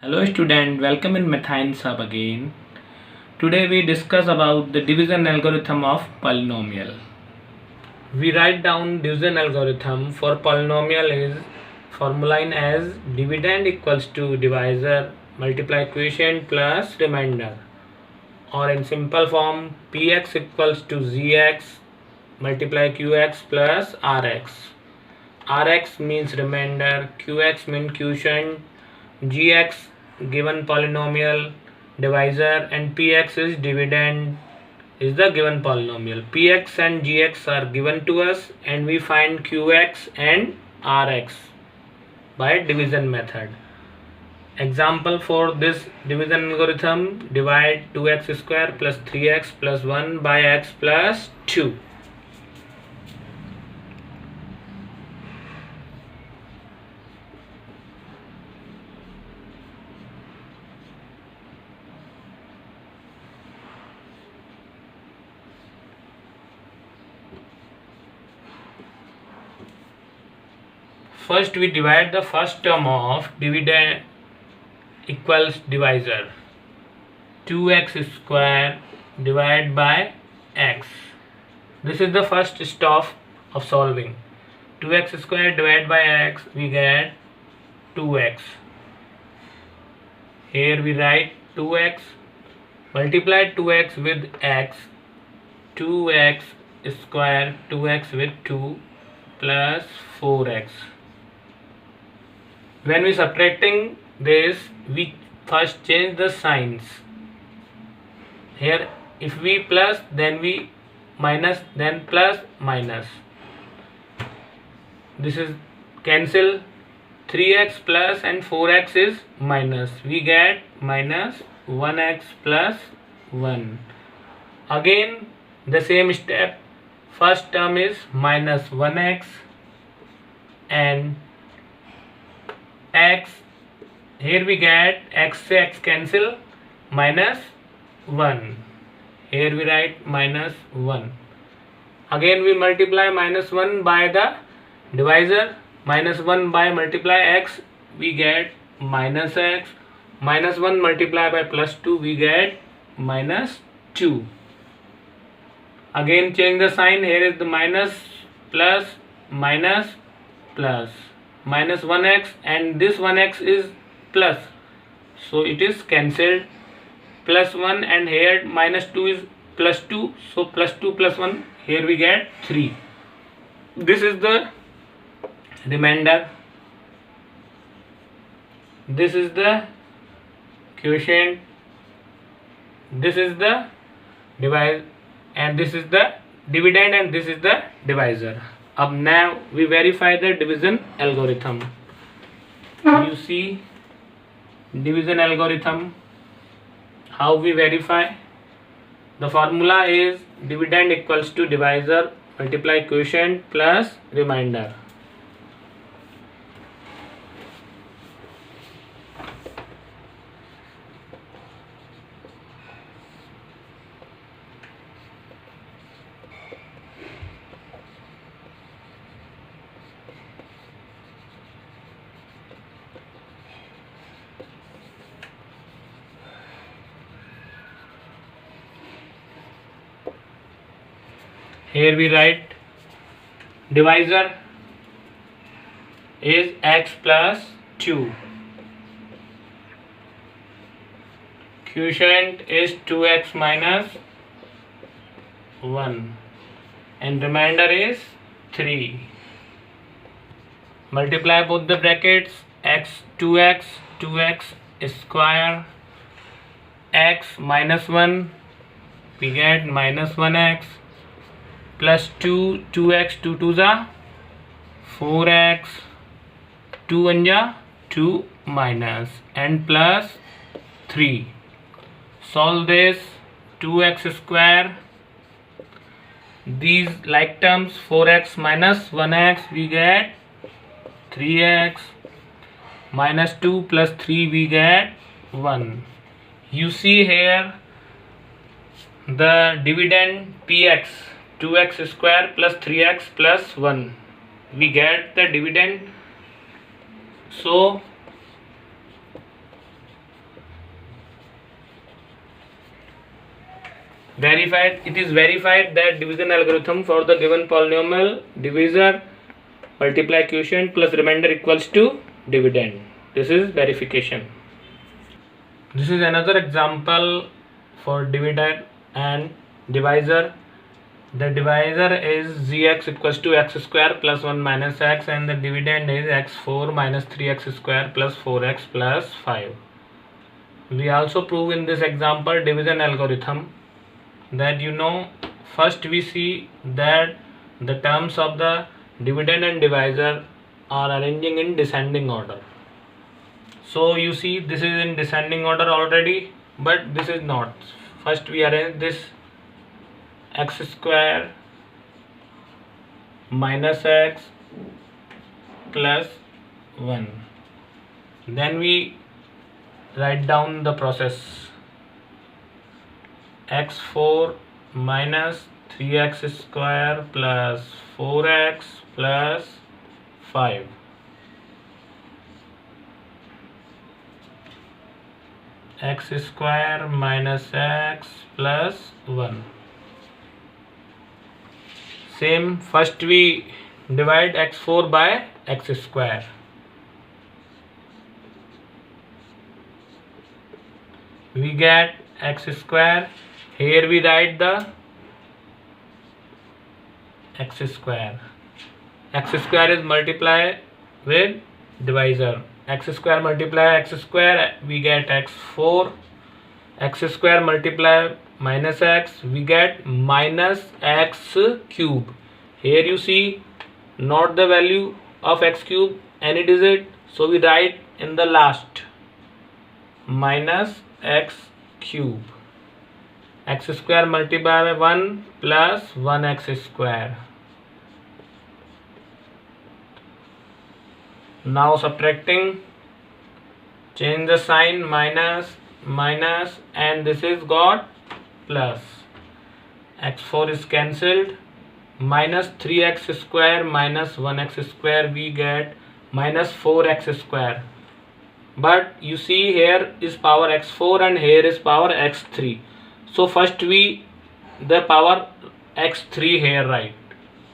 Hello student, welcome in Methane Sub again. Today we discuss about the division algorithm of polynomial. We write down division algorithm for polynomial is formula in as dividend equals to divisor multiply quotient plus remainder, or in simple form px equals to zx multiply qx plus rx. Rx means remainder, qx means quotient, gx given polynomial divisor, and px is dividend is the given polynomial. Px and gx are given to us and we find qx and rx by division method. Example for this division algorithm: divide 2x square plus 3x plus 1 by x plus 2. First we divide the first term of dividend equals divisor. 2x square divided by x. This is the first step of solving. 2x square divided by x, we get 2x. Here we write 2x, multiply 2x with x, 2x square, 2x with 2 plus 4x. When we subtracting this, we first change the signs. Here if we plus, then we minus, then plus, minus. This is cancel. 3x plus and 4x is minus. We get minus 1x plus 1. Again the same step. First term is minus 1x and x. Here we get x से x cancel, minus 1. Here we write minus 1. Again we multiply minus 1 by the divisor. Minus 1 by multiply x, we get minus x. Minus 1 multiply by plus 2, we get minus 2. Again change the sign. Here is the minus, plus, minus, plus. Minus 1x and this 1x is plus, so it is cancelled. Plus 1 and here minus 2 is plus 2, so plus 2 plus 1, here we get 3. This is the remainder, this is the quotient, this is the divide, and this is the dividend, and this is the divisor. Now we verify the division algorithm. You see division algorithm, how we verify. The formula is dividend equals to divisor multiply quotient plus remainder. Here we write divisor is x plus 2, quotient is 2x minus 1, and remainder is 3. Multiply both the brackets. X 2x, 2x square, x minus 1, we get minus 1x, plus 2, 2x, 2 2 जा 4x, 2 1 जा 2 minus, and plus 3. Solve this. 2x square, these like terms, 4x minus 1x, we get 3x, minus 2 plus 3, we get 1. You see here the dividend px, 2x square plus 3x plus 1, we get the dividend. So Verified. It is verified that division algorithm for the given polynomial divisor multiply quotient plus remainder equals to dividend. This is verification. This is another example for dividend and divisor. The divisor is gx equals to x square plus 1 minus x, and the dividend is x4 minus 3x square plus 4x plus 5. We also prove in this example division algorithm that first we see that the terms of the dividend and divisor are arranging in descending order. So you see this is in descending order already, but this is not. First we arrange this x square minus x plus 1. Then we write down the process. x4 minus 3x square plus 4x plus 5. X square minus x plus 1. Same, first we divide x4 by x square. We get x square. Here we write the x square. X square is multiply with divisor. X square multiply x square, we get x4. X square multiply minus x, we get minus x cube. Here you see not the value of x cube, any digit, so we write in the last minus x cube. X square multiplied by 1 plus 1x square. Now subtracting, change the sign, minus, minus, and this is got plus. x4 is cancelled. Minus 3x square minus 1x square, we get minus 4x square. But you see here is power x4 and here is power x3. So first we the power x3 here write.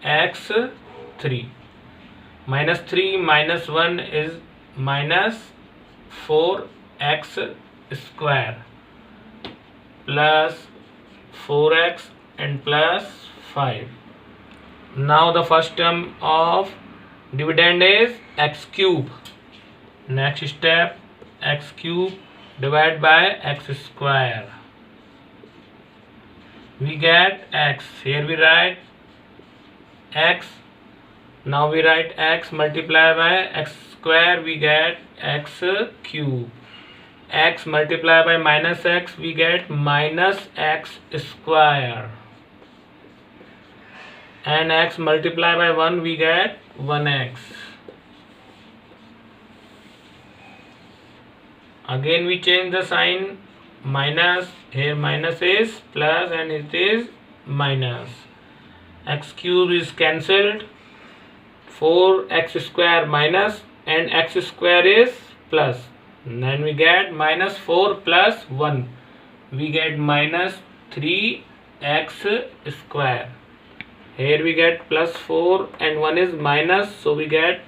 x3 minus 3 minus 1 is minus 4x square plus 4x and plus 5. Now the first term of dividend is x cube. Next step, x cube divided by x square. We get x. Here we write x. Now we write x multiplied by x square, we get x cube. X multiplied by minus x, we get minus x square. And x multiplied by 1, we get 1x. Again we change the sign, minus, here minus is plus and it is minus. X cube is cancelled. 4x square minus and x square is plus. Then we get minus 4 plus 1. We get minus 3x square. Here we get plus 4 and 1 is minus, so we get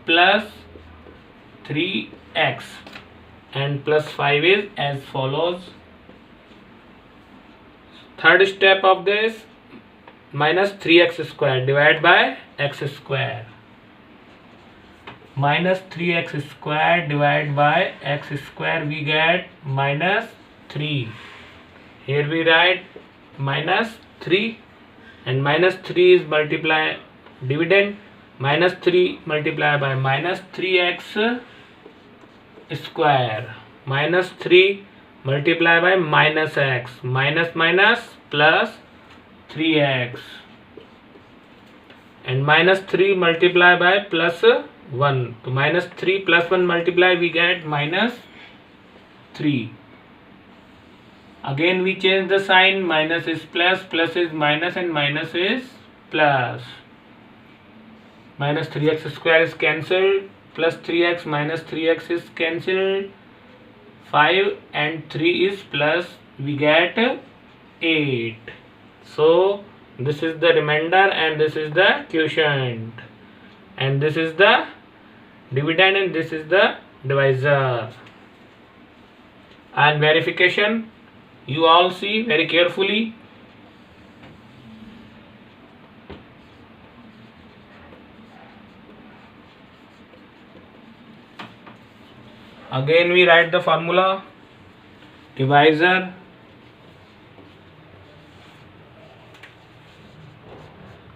plus 3x and plus 5 is as follows. Third step of this, minus 3x square divided by x square. Minus 3x square divided by x square, we get minus 3. Here we write minus 3 and minus 3 is multiply dividend. Minus 3 multiplied by minus 3x square. Minus 3 multiplied by minus x. Minus minus plus 3x. And minus 3 multiplied by plus 1. So minus 3 plus 1 multiply, we get minus 3. Again we change the sign, minus is plus, plus is minus and minus is plus. Minus 3x square is cancelled, plus 3x minus 3x is cancelled. 5 and 3 is plus, we get 8. So this is the remainder and this is the quotient, and this is the dividend and this is the divisor. And verification, you all see very carefully. Again we write the formula: divisor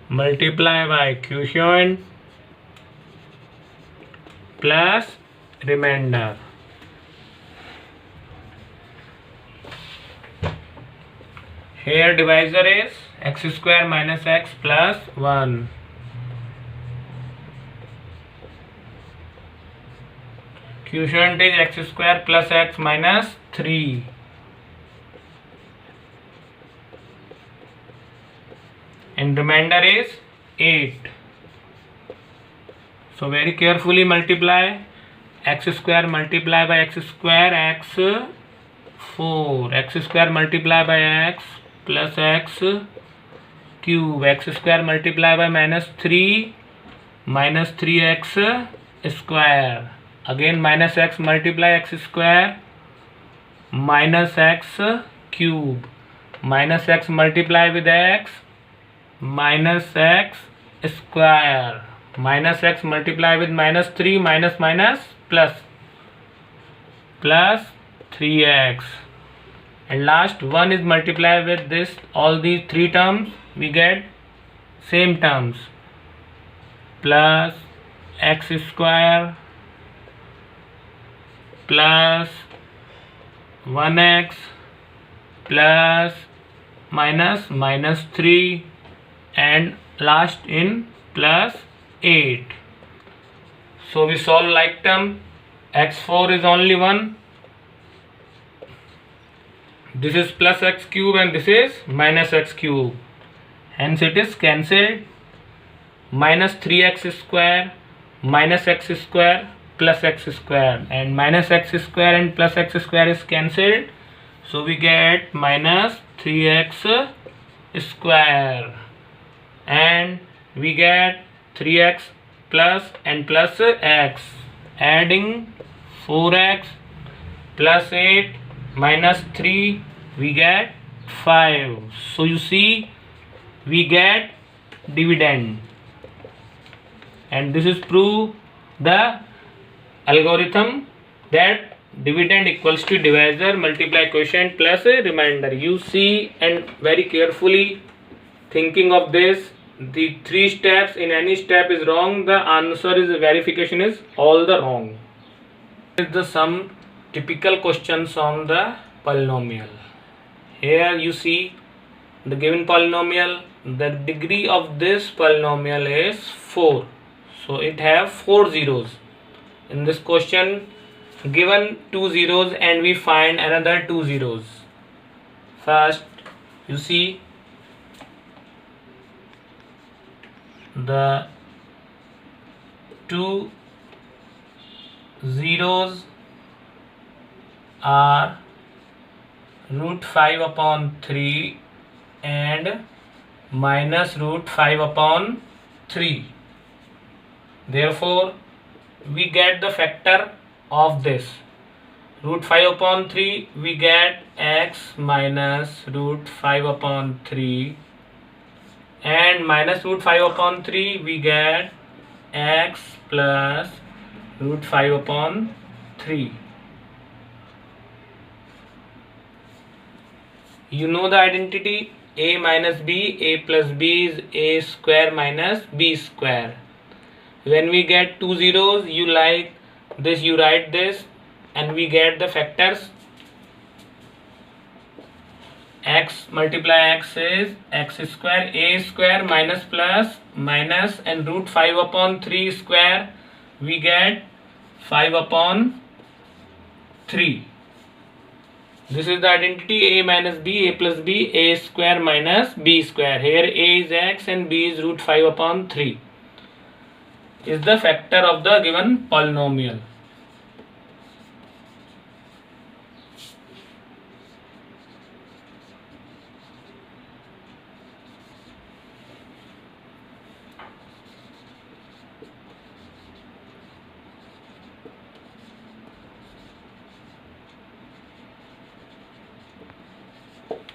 multiply by quotient plus remainder. Here divisor is x square minus x plus 1. Quotient is x square plus x minus 3. And remainder is 8. So very carefully multiply. X square multiply by x square, x 4. X square multiply by x plus x cube. X square multiply by minus 3 minus 3x square. Again minus x multiply x square minus x cube. Minus x multiply with x minus x square. Minus x multiply with minus 3 minus minus plus 3x. And last 1 is multiplied with this, all these 3 terms, we get same terms, plus x square plus 1x plus minus 3 and last in plus 8. So we solve like term. X4 is only 1. This is plus x cube and this is minus x cube. Hence it is cancelled. Minus 3x square minus x square plus x square, and minus x square and plus x square is cancelled. So we get minus 3x square, and we get 3x plus and plus x, adding 4x plus 8 minus 3, we get 5. So you see we get dividend, and this is prove the algorithm that dividend equals to divisor multiply quotient plus a remainder. You see, and very carefully thinking of this, the 3 steps, in any step is wrong, the answer is verification is all the wrong. This is the some typical questions on the polynomial. Here you see the given polynomial, the degree of this polynomial is 4, so it have 4 zeros. In this question given 2 zeros and we find another 2 zeros. First you see the 2 zeros are root 5 upon 3 and minus root 5 upon 3. Therefore we get the factor of this. Root 5 upon 3 we get x minus root 5 upon 3, and minus root 5 upon 3 we get x plus root 5 upon 3. You know the identity a minus b, a plus b is a square minus b square. When we get 2 zeros, you like this, you write this, and we get the factors. X multiply x is x square, a square minus plus minus, and root 5 upon 3 square we get 5 upon 3. This is the identity a minus b, a plus b, a square minus b square. Here a is x and b is root 5 upon 3. Is the factor of the given polynomial.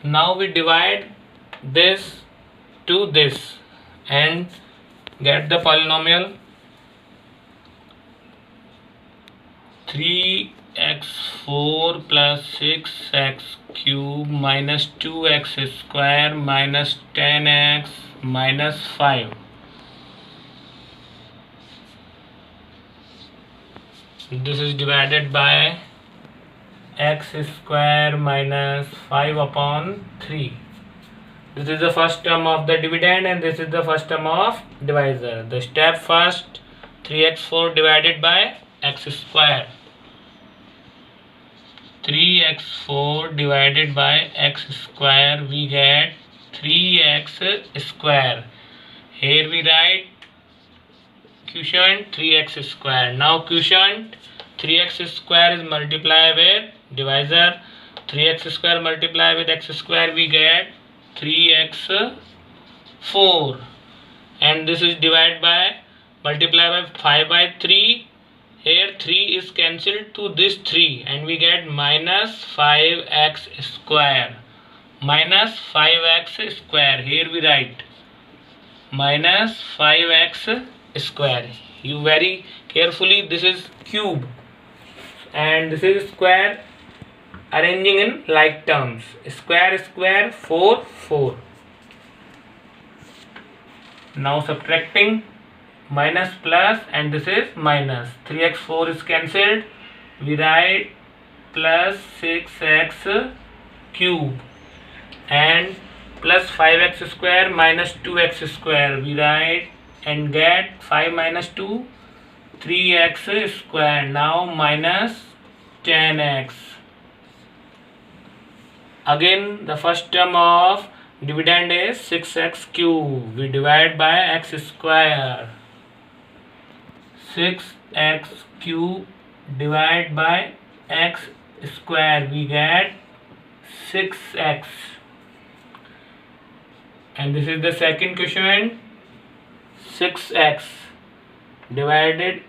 Now we divide this to this and get the polynomial 3x4 plus 6x cube minus 2x square minus 10x minus 5. This is divided by x square minus 5 upon 3. This is the first term of the dividend and this is the first term of divisor. The step first, 3x4 divided by x square. 3x4 divided by x square, we get 3x square. Here we write quotient 3x square. Now quotient 3x square is multiplied with divisor. 3x square multiplied with x square, we get 3x4, and this is divided by multiply by 5 by 3. Here 3 is cancelled to this 3 and we get minus 5x square. Minus 5x square. Here we write minus 5x square. You very carefully, this is cube and this is square, arranging in like terms. Square square 4 4. Now subtracting, minus plus and this is minus. 3x4 is cancelled. We write plus 6x cube and plus 5x square minus 2x square. We write and get 5 minus 2, 3x square. Now minus 10x. Again the first term of dividend is 6x cube. We divide by x square. 6x cube divided by x square, we get 6x. And this is the second quotient, 6x divided,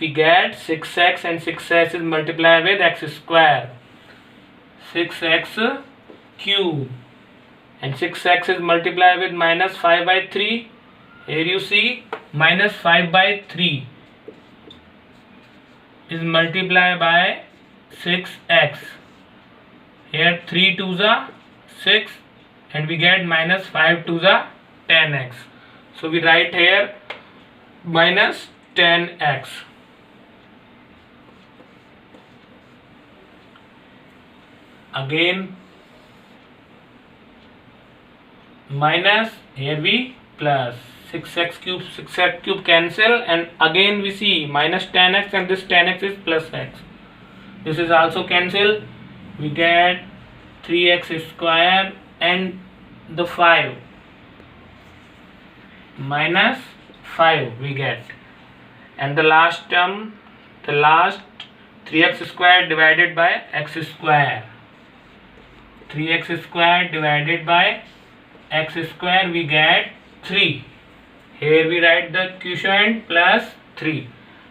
we get 6x and 6x is multiplied with x square. 6x cube and 6x is multiplied with minus 5 by 3. Here you see minus 5 by 3 is multiplied by 6x. Here 3 2s are 6 and we get minus 5 2s are 10x. So we write here minus 10x. Again minus, here we plus 6x cube cancel and again we see minus 10x and this 10x is plus x. This is also cancel. We get 3x square and the 5 minus 5 we get, and the last term, the last 3x square divided by x square. 3x square divided by x square, we get 3. Here we write the quotient plus 3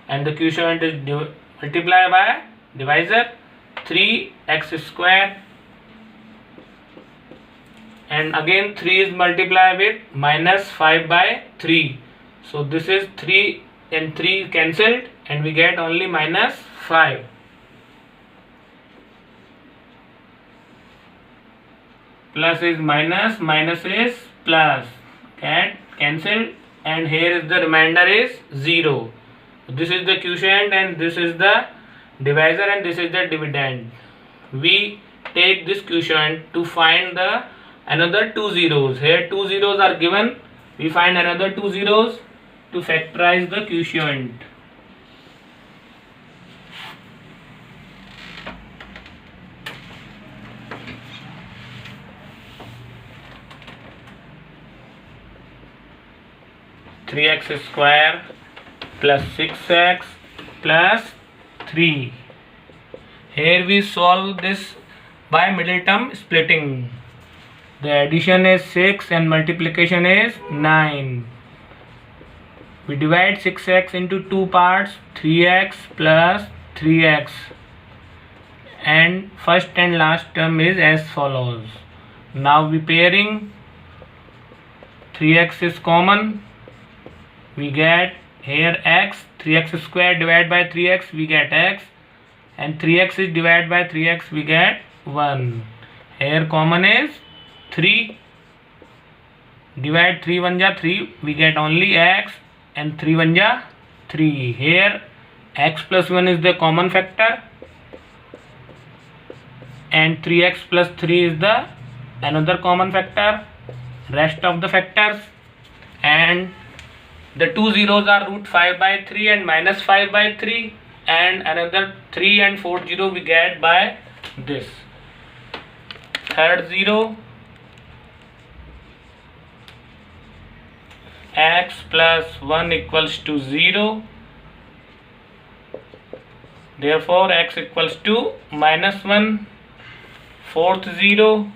and the quotient is multiplied by divisor, 3x square, and again 3 is multiplied with minus 5 by 3. So this is 3 and 3 cancelled and we get only minus 5. Plus is minus, minus is plus, get cancelled, and here is the remainder is 0. This is the quotient and this is the divisor and this is the dividend. We take this quotient to find the another two zeros. Here two zeros are given. We find another two zeros to factorize the quotient. Three x square plus 6x plus 3. Here we solve this by middle term splitting. The addition is 6 and multiplication is 9. We divide 6x into two parts, 3x plus 3x, and first and last term is as follows. Now we pairing, 3x is common, we get here x, 3x square divided by 3x, we get x, and 3x is divided by 3x, we get 1. Here common is 3, divide 3 1 ja 3, we get only x, and 3 1 ja 3. Here x plus 1 is the common factor, and 3x plus 3 is the another common factor. Rest of the factors, and the two zeros are root 5 by 3 and minus 5 by 3, and another 3 and 4 0 we get by this. Third zero, x plus 1 equals to 0, therefore x equals to minus 1. Fourth zero,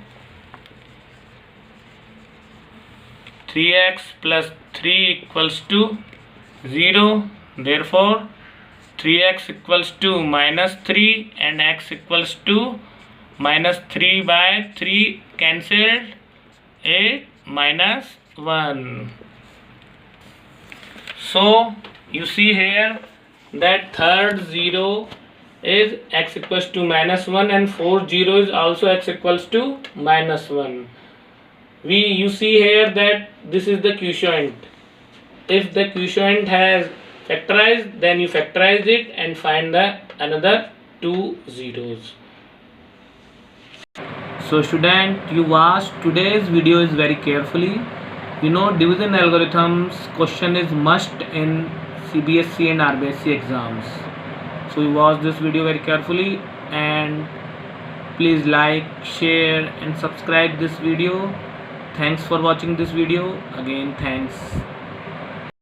3x plus 3 equals to 0, therefore 3x equals to minus 3 and x equals to minus 3 by 3 cancelled, 8 minus 1. So you see here that third 0 is x equals to minus 1 and fourth 0 is also x equals to minus 1. You see here that this is the quotient. If the quotient has factorized, then you factorize it and find the another two zeros. So student, you watched today's video is very carefully. You know, division algorithms question is must in CBSE and RBSE exams. So you watch this video very carefully, and please like, share and subscribe this video. Thanks for watching this video. Again, thanks.